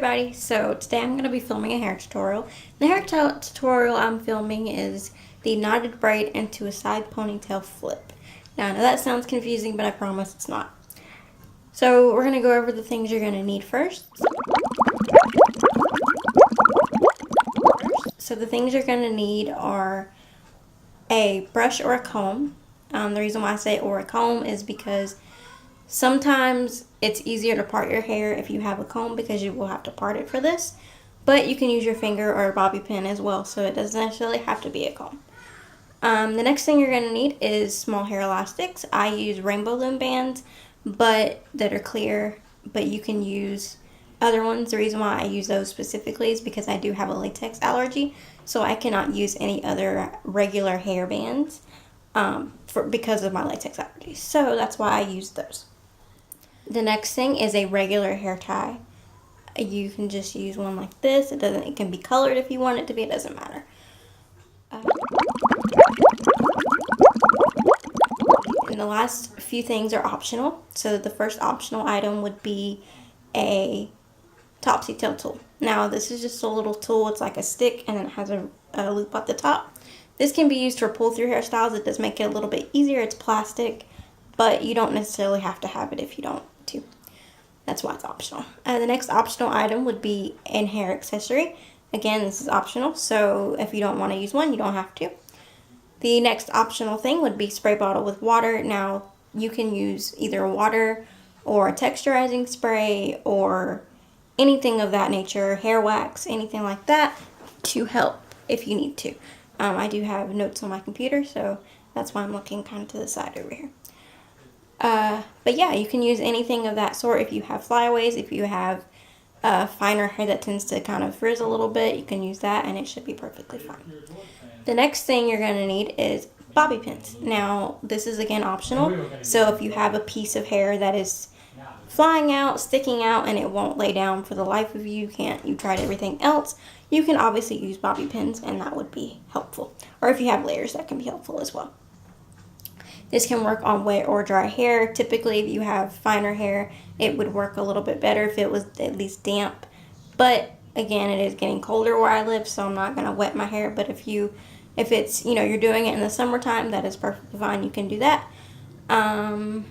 everybody, so today I'm going to be filming a hair tutorial. The hair tutorial I'm filming is the knotted braid into a side ponytail flip. Now I know that sounds confusing, but I promise it's not. So we're going to go over the things you're going to need first. So the things you're going to need are a brush or a comb. The reason why I say or a comb is because sometimes it's easier to part your hair if you have a comb because you will have to part it for this. But you can use your finger or a bobby pin as well, so it doesn't necessarily have to be a comb. The next thing you're going to need is small hair elastics. I use rainbow loom bands that are clear, but you can use other ones. The reason why I use those specifically is because I do have a latex allergy, so I cannot use any other regular hair bands because of my latex allergies. So that's why I use those. The next thing is a regular hair tie. You can just use one like this. It can be colored if you want it to be. It doesn't matter. And the last few things are optional. So the first optional item would be a topsy tail tool. Now this is just a little tool. It's like a stick and it has a loop at the top. This can be used for pull through hairstyles. It does make it a little bit easier. It's plastic, but you don't necessarily have to have it if you don't to. That's why it's optional. The next optional item would be a hair accessory. Again, this is optional, so if you don't want to use one, you don't have to. The next optional thing would be spray bottle with water. Now, you can use either water or a texturizing spray or anything of that nature, hair wax, anything like that, to help if you need to. I do have notes on my computer, so that's why I'm looking kind of to the side over here. But yeah, you can use anything of that sort. If you have flyaways, if you have finer hair that tends to kind of frizz a little bit, you can use that and it should be perfectly fine. The next thing you're going to need is bobby pins. Now, this is again optional, so if you have a piece of hair that is flying out, sticking out, and it won't lay down for the life of you, you tried everything else, you can obviously use bobby pins and that would be helpful. Or if you have layers, that can be helpful as well. This can work on wet or dry hair. Typically, if you have finer hair, it would work a little bit better if it was at least damp. But again, it is getting colder where I live, so I'm not going to wet my hair. But if it's, you're doing it in the summertime, that is perfectly fine. You can do that. And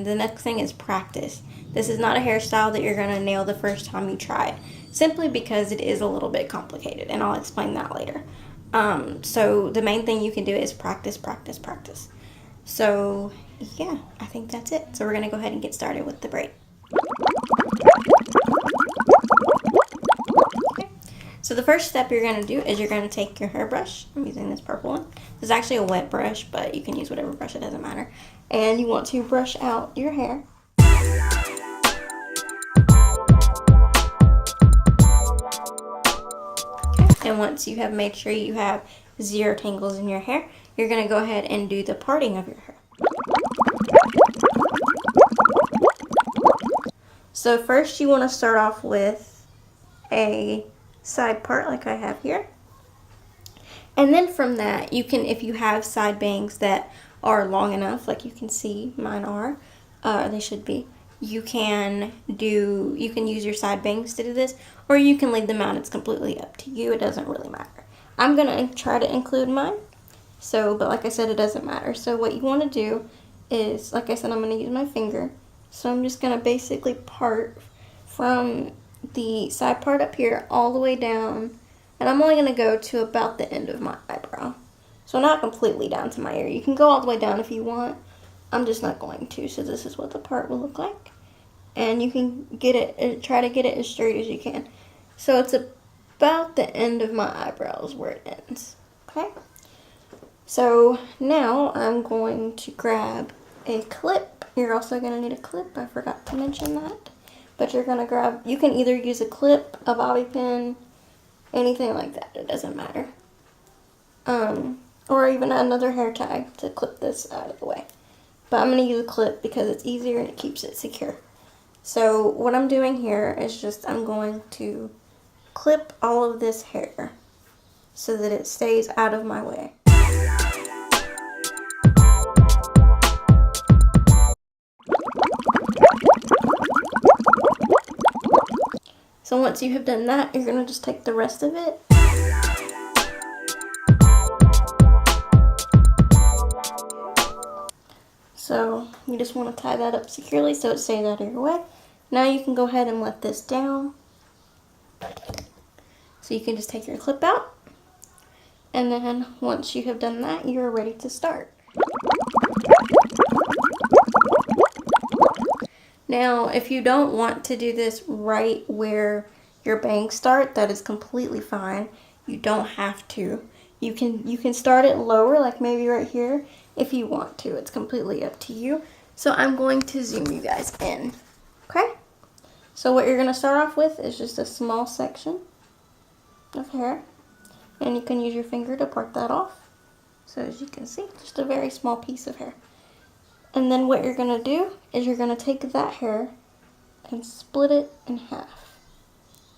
the next thing is practice. This is not a hairstyle that you're going to nail the first time you try it, simply because it is a little bit complicated, and I'll explain that later. So the main thing you can do is practice, practice, practice. So yeah, I think that's it. So we're going to go ahead and get started with the braid. Okay. So the first step you're going to do is you're going to take your hairbrush. I'm using this purple one. This is actually a wet brush, but you can use whatever brush, it doesn't matter. And you want to brush out your hair. Okay. And once you have made sure you have 0 tangles in your hair, you're going to go ahead and do the parting of your hair. So first you want to start off with a side part like I have here. And then from that, you can, if you have side bangs that are long enough, like you can see mine are, they should be, you can use your side bangs to do this, or you can leave them out. It's completely up to you. It doesn't really matter. I'm going to try to include mine. So, but like I said, it doesn't matter. So what you want to do is, like I said, I'm going to use my finger. So I'm just going to basically part from the side part up here all the way down. And I'm only going to go to about the end of my eyebrow. So not completely down to my ear. You can go all the way down if you want. I'm just not going to. So this is what the part will look like. And you can try to get it as straight as you can. So it's about the end of my eyebrows where it ends. Okay? So now I'm going to grab a clip. You're also going to need a clip. I forgot to mention that. But you're going to you can either use a clip, a bobby pin, anything like that. It doesn't matter. Or even another hair tie to clip this out of the way. But I'm going to use a clip because it's easier and it keeps it secure. So what I'm doing here is I'm going to clip all of this hair so that it stays out of my way. So once you have done that, you're gonna just take the rest of it. So you just want to tie that up securely so it stays out of your way. Now you can go ahead and let this down. So you can just take your clip out. And then once you have done that, you're ready to start. Now, if you don't want to do this right where your bangs start, that is completely fine. You don't have to. You can start it lower, like maybe right here, if you want to. It's completely up to you. So I'm going to zoom you guys in. Okay? So what you're going to start off with is just a small section of hair. And you can use your finger to part that off. So as you can see, just a very small piece of hair. And then what you're going to do is you're going to take that hair and split it in half.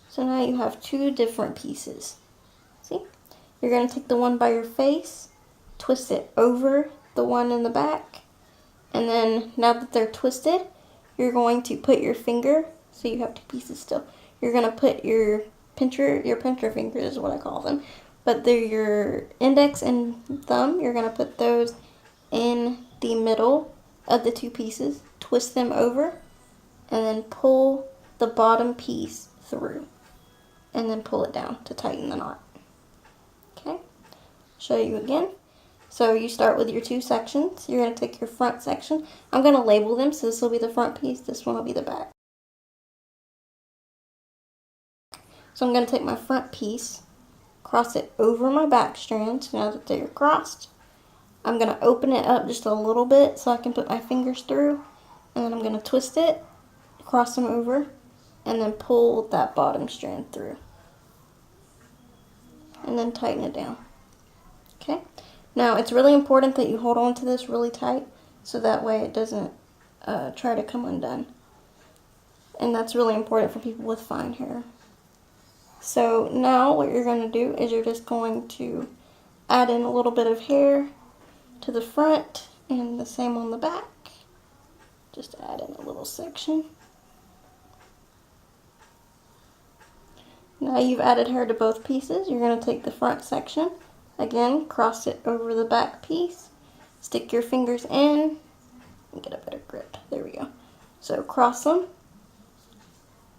So now you have two different pieces. See? You're going to take the one by your face, twist it over the one in the back, and then now that they're twisted, you're going to put your finger, so you have two pieces still, you're going to put your pincher fingers is what I call them, but they're your index and thumb, you're going to put those in the middle of the two pieces, twist them over, and then pull the bottom piece through, and then pull it down to tighten the knot. Okay, show you again. So you start with your two sections. You're going to take your front section. I'm going to label them, so this will be the front piece, this one will be the back. So I'm going to take my front piece, cross it over my back strands. Now that they're crossed, I'm going to open it up just a little bit so I can put my fingers through, and then I'm going to twist it, cross them over, and then pull that bottom strand through. And then tighten it down. Okay? Now, it's really important that you hold on to this really tight so that way it doesn't try to come undone. And that's really important for people with fine hair. So now what you're going to do is you're just going to add in a little bit of hair to the front and the same on the back. Just add in a little section. Now you've added hair to both pieces. You're going to take the front section, again, cross it over the back piece, stick your fingers in, and get a better grip. There we go. So cross them,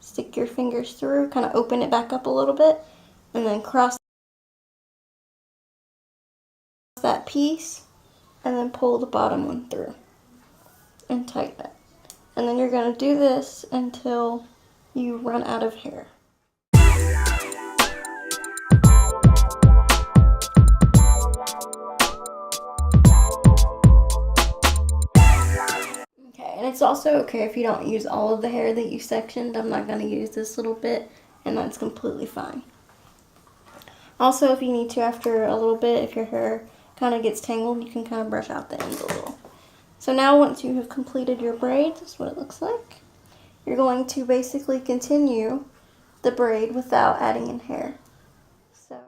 stick your fingers through, kind of open it back up a little bit, and then cross that piece, and then pull the bottom one through, and tighten it. And then you're going to do this until you run out of hair. And it's also okay if you don't use all of the hair that you sectioned. I'm not going to use this little bit, and that's completely fine. Also, if you need to after a little bit, if your hair kind of gets tangled, you can kind of brush out the ends a little. So now once you have completed your braid, this is what it looks like. You're going to basically continue the braid without adding in hair. So.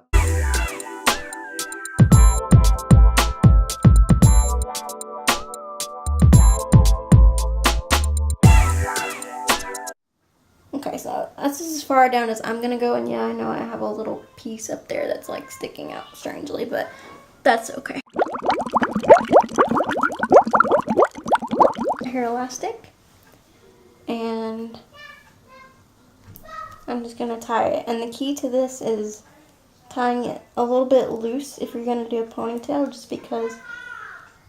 Okay, so that's as far down as I'm gonna go, and yeah, I know I have a little piece up there that's like sticking out strangely, but that's okay. Hair elastic, and I'm just gonna tie it, and the key to this is tying it a little bit loose if you're gonna do a ponytail, just because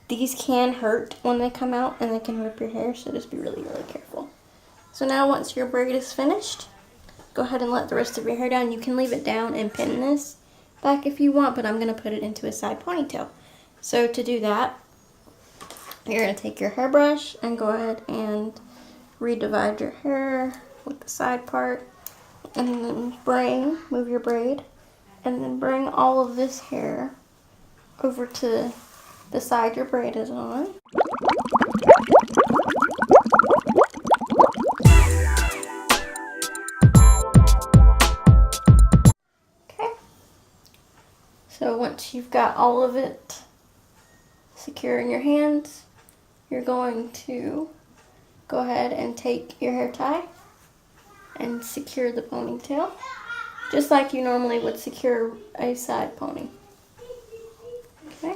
these can hurt when they come out and they can rip your hair, so just be really, really careful. So now once your braid is finished, go ahead and let the rest of your hair down. You can leave it down and pin this back if you want, but I'm going to put it into a side ponytail. So to do that, you're going to take your hairbrush and go ahead and redivide your hair with the side part, and then move your braid, and then bring all of this hair over to the side your braid is on. So once you've got all of it secure in your hands, you're going to go ahead and take your hair tie and secure the ponytail, just like you normally would secure a side pony. Okay.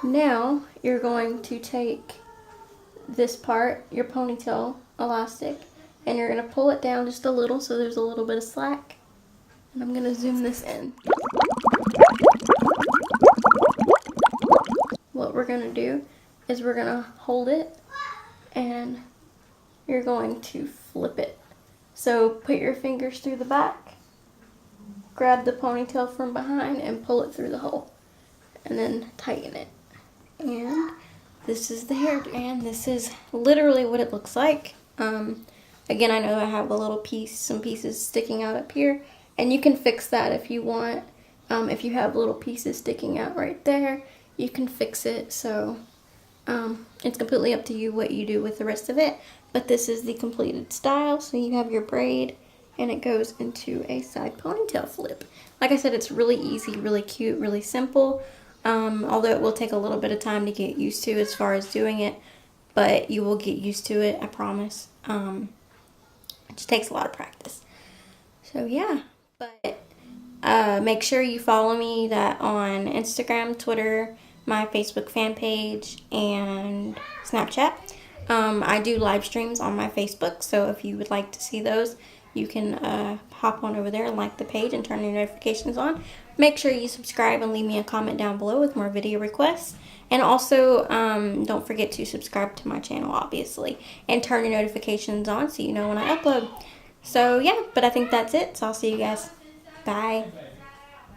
Now you're going to take this part, your ponytail elastic, and you're going to pull it down just a little so there's a little bit of slack. And I'm going to zoom this in. What we're going to do is we're going to hold it and you're going to flip it. So put your fingers through the back, grab the ponytail from behind and pull it through the hole, and then tighten it. And this is the hairdo, and this is literally what it looks like. Again, I know I have a little some pieces sticking out up here, and you can fix that if you want. If you have little pieces sticking out right there, you can fix it. So it's completely up to you what you do with the rest of it. But this is the completed style. So you have your braid, and it goes into a side ponytail flip. Like I said, it's really easy, really cute, really simple. Although it will take a little bit of time to get used to as far as doing it, but you will get used to it, I promise. It just takes a lot of practice. So yeah, but make sure you follow me on Instagram, Twitter, my Facebook fan page, and Snapchat. I do live streams on my Facebook, so if you would like to see those, you can hop on over there and like the page and turn your notifications on. Make sure you subscribe and leave me a comment down below with more video requests. And also, don't forget to subscribe to my channel, obviously, and turn your notifications on so you know when I upload. So, yeah, but I think that's it. So, I'll see you guys. Bye.